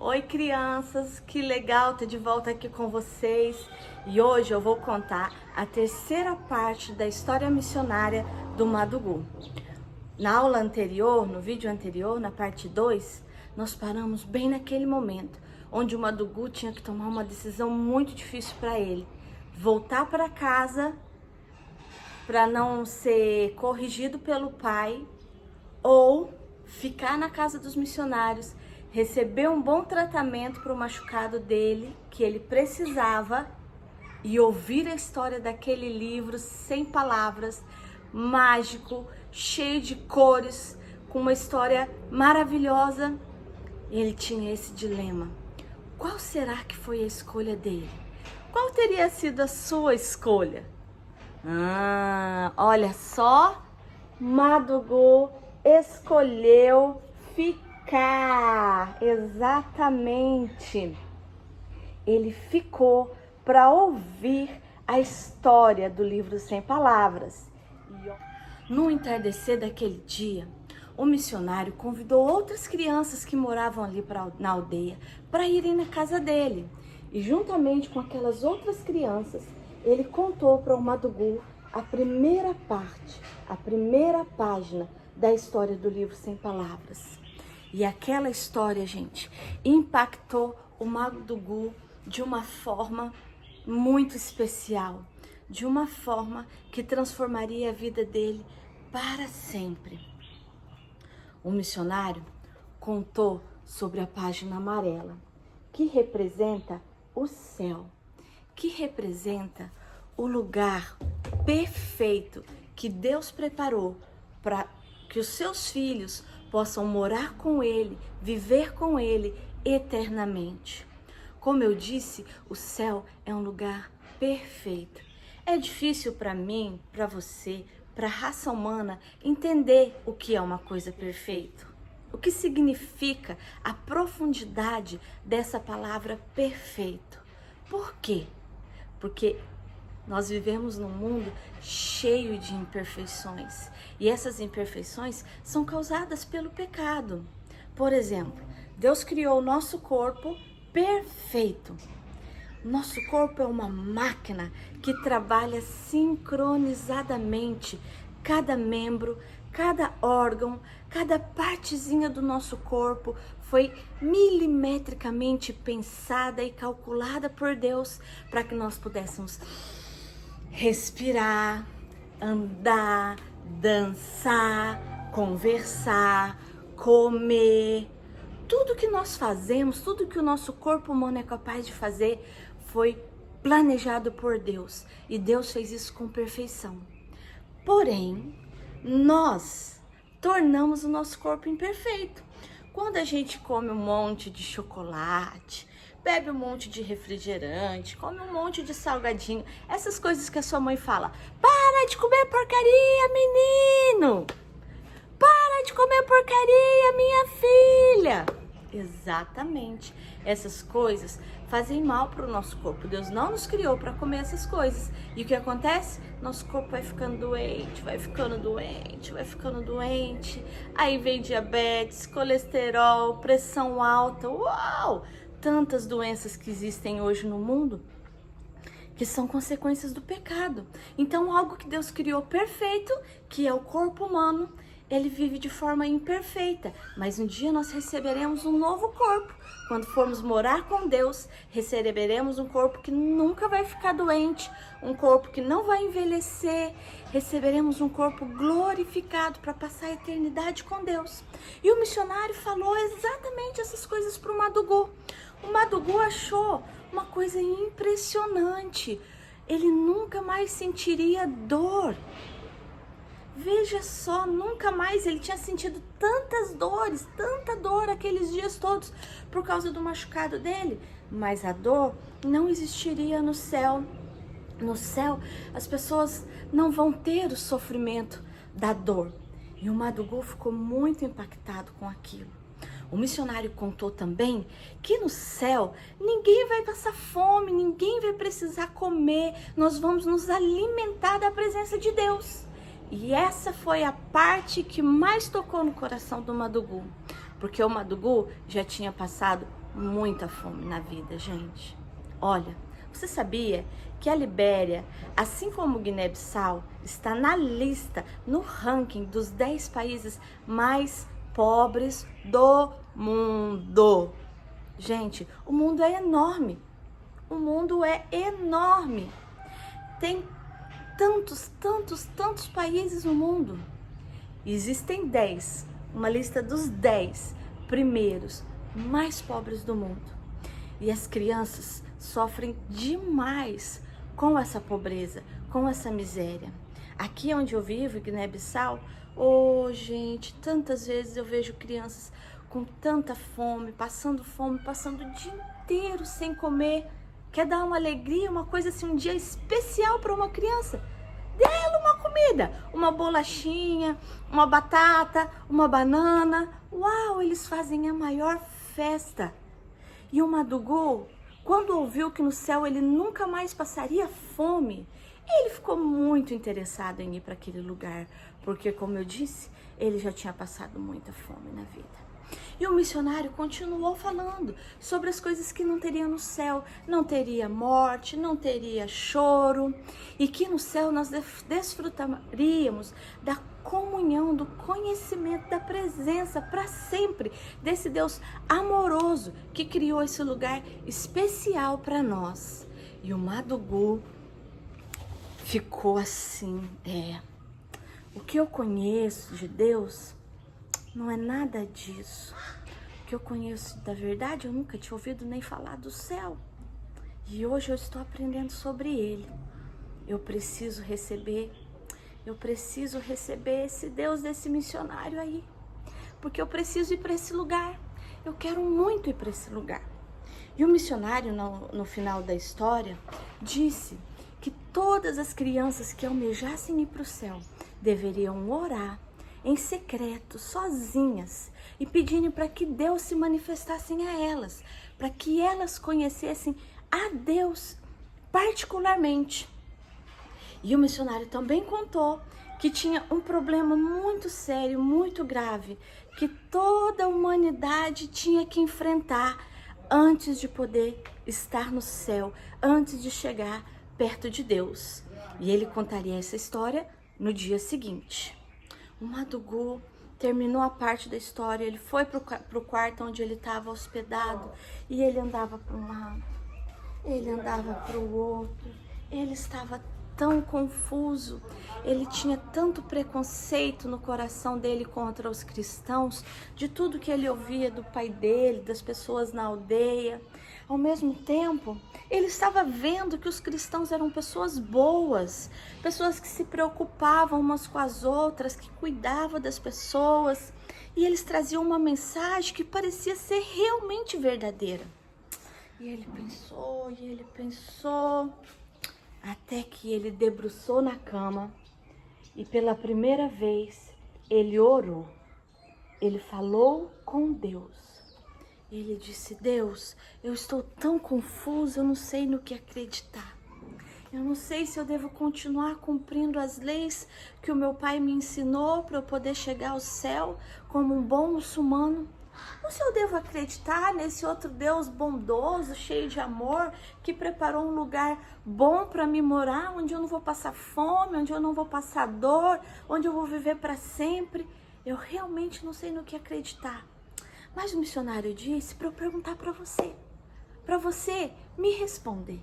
Oi, crianças, que legal estar de volta aqui com vocês. E hoje eu vou contar a terceira parte da história missionária do Madugu. Na aula anterior, no vídeo anterior, na parte 2, nós paramos bem naquele momento, onde o Madugu tinha que tomar uma decisão muito difícil para ele. Voltar para casa para não ser corrigido pelo pai ou ficar na casa dos missionários, receber um bom tratamento para o machucado dele, que ele precisava, e ouvir a história daquele livro sem palavras, mágico, cheio de cores, com uma história maravilhosa. Ele tinha esse dilema. Qual será que foi a escolha dele? Qual teria sido a sua escolha? Olha só, Madugu escolheu ficar. Exatamente. Ele ficou para ouvir a história do livro Sem Palavras. No entardecer daquele dia, o missionário convidou outras crianças que moravam ali na aldeia para irem na casa dele. E juntamente com aquelas outras crianças, ele contou para o Madugu a primeira parte, a primeira página da história do livro Sem Palavras. E aquela história, gente, impactou o Madugu de uma forma muito especial, de uma forma que transformaria a vida dele para sempre. O missionário contou sobre a página amarela, que representa o céu, que representa o lugar perfeito que Deus preparou para que os seus filhos possam morar com Ele, viver com Ele eternamente. Como eu disse, o céu é um lugar perfeito. É difícil para mim, para você, para a raça humana entender o que é uma coisa perfeita. O que significa a profundidade dessa palavra perfeito. Por quê? Porque nós vivemos num mundo cheio de imperfeições e essas imperfeições são causadas pelo pecado. Por exemplo, Deus criou o nosso corpo perfeito. Nosso corpo é uma máquina que trabalha sincronizadamente. Cada membro, cada órgão, cada partezinha do nosso corpo foi milimetricamente pensada e calculada por Deus para que nós pudéssemos respirar, andar, dançar, conversar, comer. Tudo que nós fazemos, tudo que o nosso corpo humano é capaz de fazer foi planejado por Deus. E Deus fez isso com perfeição. Porém, nós tornamos o nosso corpo imperfeito. Quando a gente come um monte de chocolate, bebe um monte de refrigerante, come um monte de salgadinho, essas coisas que a sua mãe fala: para de comer porcaria, menino! Para de comer porcaria, minha filha! Exatamente. Essas coisas fazem mal para o nosso corpo. Deus não nos criou para comer essas coisas. E o que acontece? Nosso corpo vai ficando doente, vai ficando doente, vai ficando doente. Aí vem diabetes, colesterol, pressão alta. Uau! Tantas doenças que existem hoje no mundo que são consequências do pecado. Então, algo que Deus criou perfeito, que é o corpo humano, ele vive de forma imperfeita, mas um dia nós receberemos um novo corpo. Quando formos morar com Deus, receberemos um corpo que nunca vai ficar doente, um corpo que não vai envelhecer, receberemos um corpo glorificado para passar a eternidade com Deus. E o missionário falou exatamente essas coisas para o Madugu. O Madugu achou uma coisa impressionante. Ele nunca mais sentiria dor. Veja só, nunca mais ele tinha sentido tantas dores, tanta dor aqueles dias todos por causa do machucado dele. Mas a dor não existiria no céu. No céu, as pessoas não vão ter o sofrimento da dor. E o Madugu ficou muito impactado com aquilo. O missionário contou também que no céu ninguém vai passar fome, ninguém vai precisar comer. Nós vamos nos alimentar da presença de Deus. E essa foi a parte que mais tocou no coração do Madugu. porque o Madugu já tinha passado muita fome na vida, gente. Olha, você sabia que a Libéria, assim como Guiné-Bissau, está na lista, no ranking dos 10 países mais pobres do mundo? Gente, o mundo é enorme. O mundo é enorme. Tem tantos países no mundo. Existem 10, uma lista dos 10 primeiros mais pobres do mundo. E as crianças sofrem demais com essa pobreza, com essa miséria. Aqui onde eu vivo, em Guiné-Bissau, gente, tantas vezes eu vejo crianças com tanta fome, passando o dia inteiro sem comer. Quer dar uma alegria, uma coisa assim, um dia especial para uma criança? Dê a ela uma comida, uma bolachinha, uma batata, uma banana. Uau, eles fazem a maior festa. E o Madugu, quando ouviu que no céu ele nunca mais passaria fome, ele ficou muito interessado em ir para aquele lugar, porque, como eu disse, ele já tinha passado muita fome na vida. E o missionário continuou falando sobre as coisas que não teria no céu. Não teria morte, não teria choro. E que no céu nós desfrutaríamos da comunhão, do conhecimento, da presença para sempre desse Deus amoroso que criou esse lugar especial para nós. E o Madugu ficou assim, o que eu conheço de Deus não é nada disso. O que eu conheço da verdade, eu nunca tinha ouvido nem falar do céu. E hoje eu estou aprendendo sobre ele. Eu preciso receber esse Deus desse missionário aí. Porque eu preciso ir para esse lugar. Eu quero muito ir para esse lugar. E o missionário, no final da história, disse que todas as crianças que almejassem ir para o céu deveriam orar em secreto, sozinhas, e pedindo para que Deus se manifestasse a elas, para que elas conhecessem a Deus particularmente. E o missionário também contou que tinha um problema muito sério, muito grave, que toda a humanidade tinha que enfrentar antes de poder estar no céu, antes de chegar perto de Deus. E ele contaria essa história no dia seguinte. O Madugu terminou a parte da história, ele foi pro quarto onde ele estava hospedado e ele andava para um lado, ele andava para o outro, ele estava tão confuso, ele tinha tanto preconceito no coração dele contra os cristãos, de tudo que ele ouvia do pai dele, das pessoas na aldeia. Ao mesmo tempo, ele estava vendo que os cristãos eram pessoas boas, pessoas que se preocupavam umas com as outras, que cuidavam das pessoas, e eles traziam uma mensagem que parecia ser realmente verdadeira. E ele pensou, até que ele debruçou na cama e pela primeira vez ele orou, ele falou com Deus. Ele disse: Deus, eu estou tão confuso, eu não sei no que acreditar. Eu não sei se eu devo continuar cumprindo as leis que o meu pai me ensinou para eu poder chegar ao céu como um bom muçulmano. Ou se eu devo acreditar nesse outro Deus bondoso, cheio de amor, que preparou um lugar bom para me morar, onde eu não vou passar fome, onde eu não vou passar dor, onde eu vou viver para sempre. Eu realmente não sei no que acreditar. Mas o missionário disse para eu perguntar para você me responder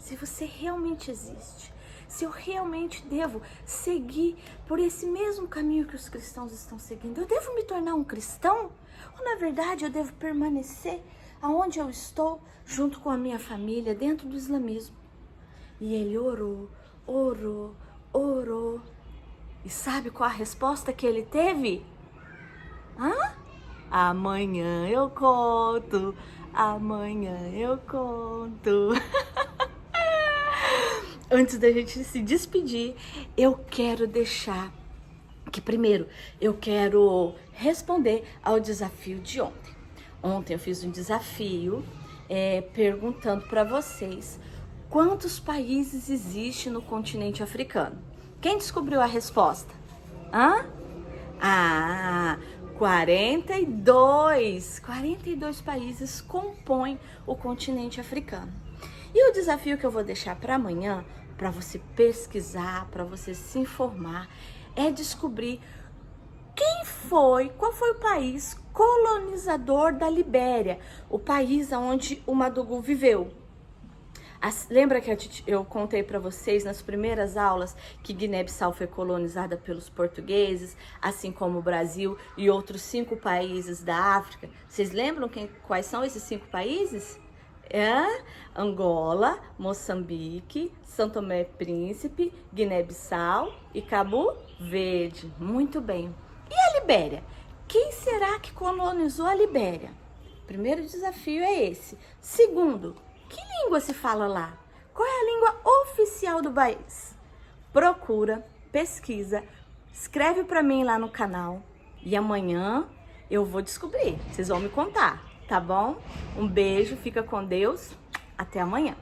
se você realmente existe, se eu realmente devo seguir por esse mesmo caminho que os cristãos estão seguindo. Eu devo me tornar um cristão? Ou na verdade eu devo permanecer aonde eu estou, junto com a minha família, dentro do islamismo? E ele orou. E sabe qual a resposta que ele teve? Amanhã eu conto. Antes da gente se despedir, eu quero deixar que primeiro eu quero responder ao desafio de ontem. Ontem eu fiz um desafio perguntando para vocês quantos países existem no continente africano. Quem descobriu a resposta? 42 países compõem o continente africano. E o desafio que eu vou deixar para amanhã, para você pesquisar, para você se informar, é descobrir qual foi o país colonizador da Libéria, o país onde o Madugu viveu. Lembra que eu contei para vocês nas primeiras aulas que Guiné-Bissau foi colonizada pelos portugueses, assim como o Brasil e outros 5 países da África? Vocês lembram quais são esses 5 países? Angola, Moçambique, São Tomé e Príncipe, Guiné-Bissau e Cabo Verde. Muito bem. E a Libéria? Quem será que colonizou a Libéria? Primeiro desafio é esse. Segundo, que língua se fala lá? Qual é a língua oficial do país? Procura, pesquisa, escreve para mim lá no canal e amanhã eu vou descobrir. Vocês vão me contar, tá bom? Um beijo, fica com Deus, até amanhã.